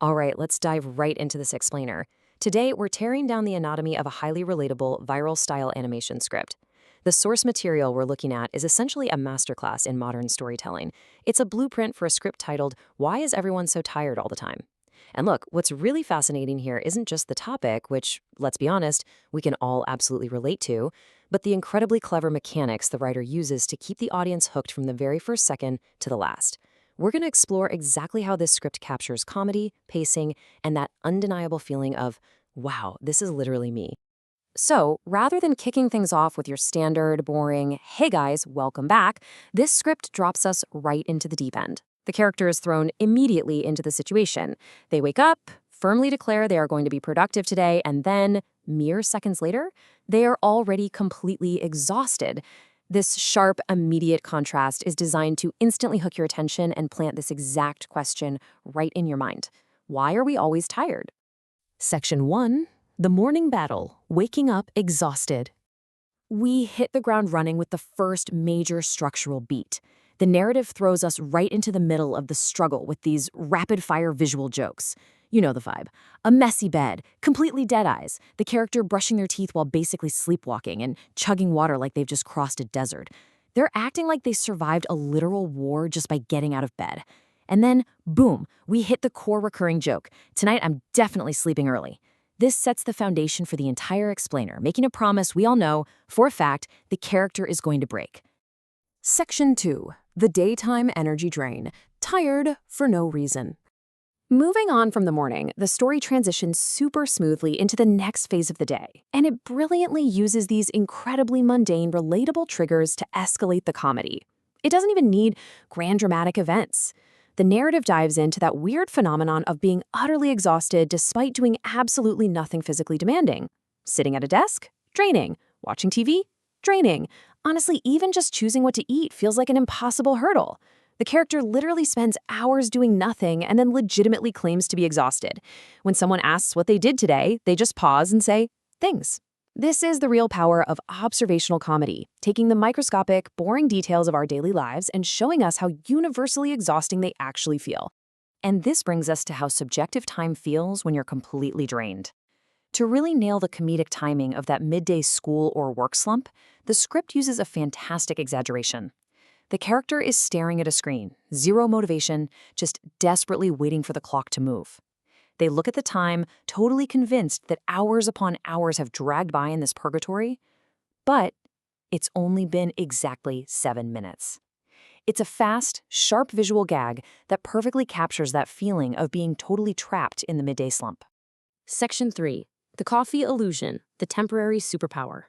All right, let's dive right into this explainer. Today, we're tearing down the anatomy of a highly relatable, viral style animation script. The source material we're looking at is essentially a masterclass in modern storytelling. It's a blueprint for a script titled, Why is Everyone So Tired All the Time? And look, what's really fascinating here isn't just the topic, which, let's be honest, we can all absolutely relate to, but the incredibly clever mechanics the writer uses to keep the audience hooked from the very first second to the last. We're going to explore exactly how this script captures comedy, pacing, and that undeniable feeling of, wow, this is literally me. So, rather than kicking things off with your standard, boring, hey guys, welcome back, this script drops us right into the deep end. The character is thrown immediately into the situation. They wake up, firmly declare they are going to be productive today, and then, mere seconds later, they are already completely exhausted. This sharp, immediate contrast is designed to instantly hook your attention and plant this exact question right in your mind. Why are we always tired? Section 1. The morning battle, waking up exhausted. We hit the ground running with the first major structural beat. The narrative throws us right into the middle of the struggle with these rapid-fire visual jokes. You know the vibe. A messy bed, completely dead eyes, the character brushing their teeth while basically sleepwalking and chugging water like they've just crossed a desert. They're acting like they survived a literal war just by getting out of bed. And then, boom, we hit the core recurring joke. Tonight I'm definitely sleeping early. This sets the foundation for the entire explainer, making a promise we all know, for a fact, the character is going to break. Section 2. The daytime energy drain. Tired for no reason. Moving on from the morning, the story transitions super smoothly into the next phase of the day, and it brilliantly uses these incredibly mundane, relatable triggers to escalate the comedy. It doesn't even need grand dramatic events. The narrative dives into that weird phenomenon of being utterly exhausted despite doing absolutely nothing physically demanding. Sitting at a desk? Draining. Watching TV? Draining. Honestly, even just choosing what to eat feels like an impossible hurdle. The character literally spends hours doing nothing and then legitimately claims to be exhausted. When someone asks what they did today, they just pause and say, things. This is the real power of observational comedy, taking the microscopic, boring details of our daily lives and showing us how universally exhausting they actually feel. And this brings us to how subjective time feels when you're completely drained. To really nail the comedic timing of that midday school or work slump, the script uses a fantastic exaggeration. The character is staring at a screen, zero motivation, just desperately waiting for the clock to move. They look at the time, totally convinced that hours upon hours have dragged by in this purgatory, but it's only been exactly 7 minutes. It's a fast, sharp visual gag that perfectly captures that feeling of being totally trapped in the midday slump. Section 3. The coffee illusion, the temporary superpower.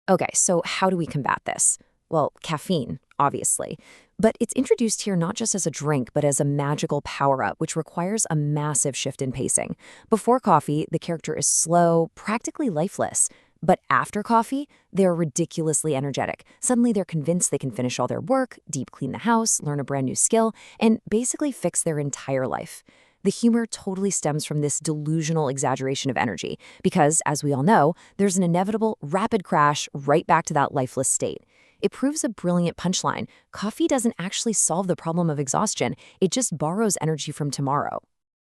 Okay, so how do we combat this? Well, caffeine, obviously. But it's introduced here not just as a drink, but as a magical power-up, which requires a massive shift in pacing. Before coffee, the character is slow, practically lifeless. But after coffee, they're ridiculously energetic. Suddenly they're convinced they can finish all their work, deep clean the house, learn a brand new skill, and basically fix their entire life. The humor totally stems from this delusional exaggeration of energy, because, as we all know, there's an inevitable rapid crash right back to that lifeless state. It proves a brilliant punchline. Coffee doesn't actually solve the problem of exhaustion, it just borrows energy from tomorrow.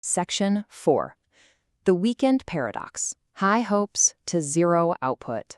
Section 4. The weekend paradox. High hopes to zero output.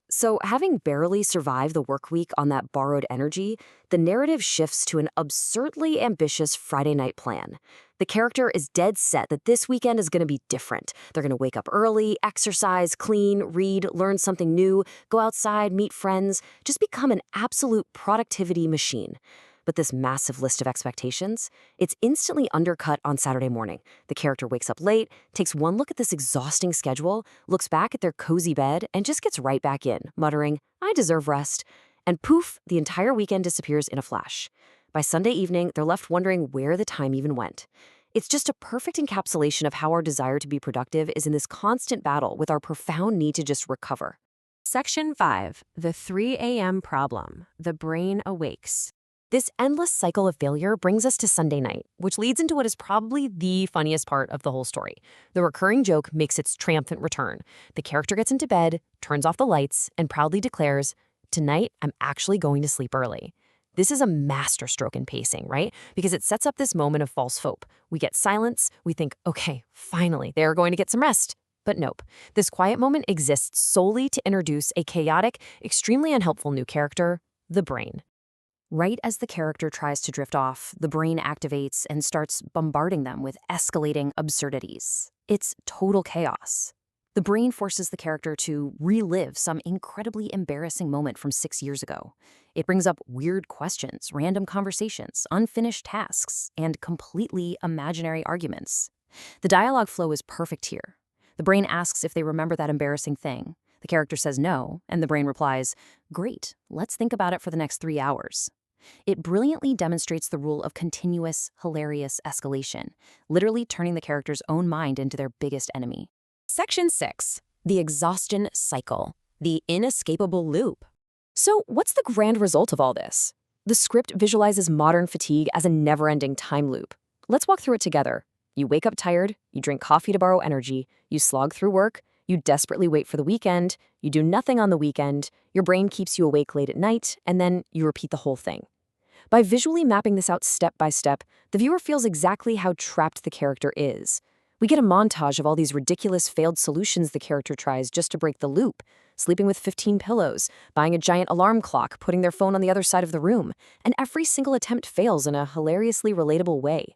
So, having barely survived the work week on that borrowed energy, the narrative shifts to an absurdly ambitious Friday night plan. The character is dead set that this weekend is going to be different. They're going to wake up early, exercise, clean, read, learn something new, go outside, meet friends, just become an absolute productivity machine. But this massive list of expectations, it's instantly undercut on Saturday morning. The character wakes up late, takes one look at this exhausting schedule, looks back at their cozy bed, and just gets right back in, muttering, I deserve rest. And poof, the entire weekend disappears in a flash. By Sunday evening, they're left wondering where the time even went. It's just a perfect encapsulation of how our desire to be productive is in this constant battle with our profound need to just recover. Section 5. The 3 a.m. problem. The brain awakes. This endless cycle of failure brings us to Sunday night, which leads into what is probably the funniest part of the whole story. The recurring joke makes its triumphant return. The character gets into bed, turns off the lights, and proudly declares, tonight I'm actually going to sleep early. This is a masterstroke in pacing, right? Because it sets up this moment of false hope. We get silence, we think, okay, finally, they're going to get some rest. But nope, this quiet moment exists solely to introduce a chaotic, extremely unhelpful new character, the brain. Right as the character tries to drift off, the brain activates and starts bombarding them with escalating absurdities. It's total chaos. The brain forces the character to relive some incredibly embarrassing moment from 6 years ago. It brings up weird questions, random conversations, unfinished tasks, and completely imaginary arguments. The dialogue flow is perfect here. The brain asks if they remember that embarrassing thing. The character says no, and the brain replies, "Great, let's think about it for the next 3 hours." It brilliantly demonstrates the rule of continuous, hilarious escalation, literally turning the character's own mind into their biggest enemy. Section 6. The exhaustion cycle. The inescapable loop. So, what's the grand result of all this? The script visualizes modern fatigue as a never-ending time loop. Let's walk through it together. You wake up tired, you drink coffee to borrow energy, you slog through work, you desperately wait for the weekend, you do nothing on the weekend, your brain keeps you awake late at night, and then you repeat the whole thing. By visually mapping this out step by step, the viewer feels exactly how trapped the character is. We get a montage of all these ridiculous failed solutions the character tries just to break the loop. Sleeping with 15 pillows, buying a giant alarm clock, putting their phone on the other side of the room, and every single attempt fails in a hilariously relatable way.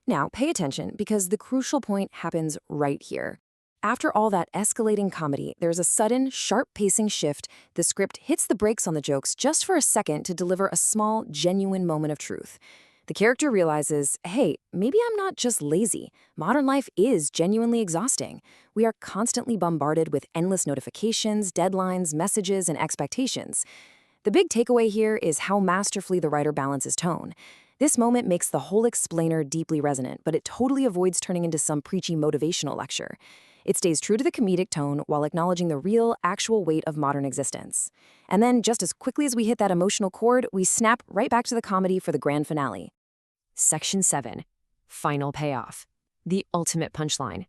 Now, pay attention because the crucial point happens right here. After all that escalating comedy, there's a sudden, sharp pacing shift. The script hits the brakes on the jokes just for a second to deliver a small, genuine moment of truth. The character realizes, hey, maybe I'm not just lazy. Modern life is genuinely exhausting. We are constantly bombarded with endless notifications, deadlines, messages, and expectations. The big takeaway here is how masterfully the writer balances tone. This moment makes the whole explainer deeply resonant, but it totally avoids turning into some preachy motivational lecture. It stays true to the comedic tone while acknowledging the real, actual weight of modern existence. And then, just as quickly as we hit that emotional chord, we snap right back to the comedy for the grand finale. Section 7. Final payoff. The ultimate punchline.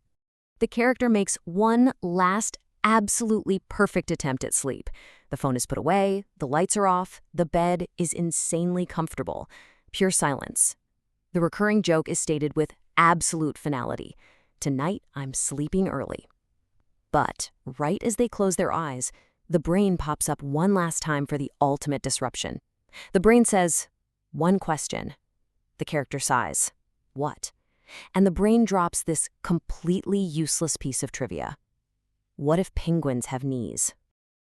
The character makes one last, absolutely perfect attempt at sleep. The phone is put away, the lights are off, the bed is insanely comfortable. Pure silence. The recurring joke is stated with absolute finality. Tonight, I'm sleeping early. But right as they close their eyes, the brain pops up one last time for the ultimate disruption. The brain says, "One question." The character sighs, "What?" And the brain drops this completely useless piece of trivia. What if penguins have knees?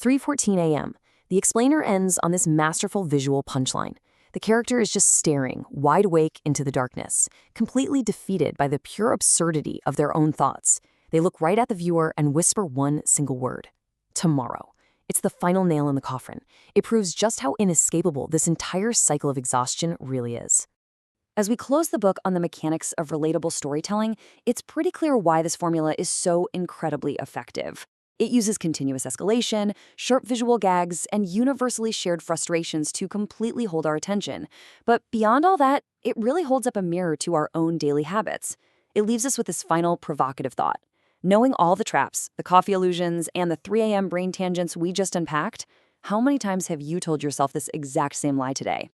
3:14 a.m. The explainer ends on this masterful visual punchline. The character is just staring, wide awake, into the darkness, completely defeated by the pure absurdity of their own thoughts. They look right at the viewer and whisper one single word: tomorrow. It's the final nail in the coffin. It proves just how inescapable this entire cycle of exhaustion really is. As we close the book on the mechanics of relatable storytelling, it's pretty clear why this formula is so incredibly effective. It uses continuous escalation, sharp visual gags, and universally shared frustrations to completely hold our attention. But beyond all that, it really holds up a mirror to our own daily habits. It leaves us with this final provocative thought. Knowing all the traps, the coffee illusions, and the 3 a.m. brain tangents we just unpacked, how many times have you told yourself this exact same lie today?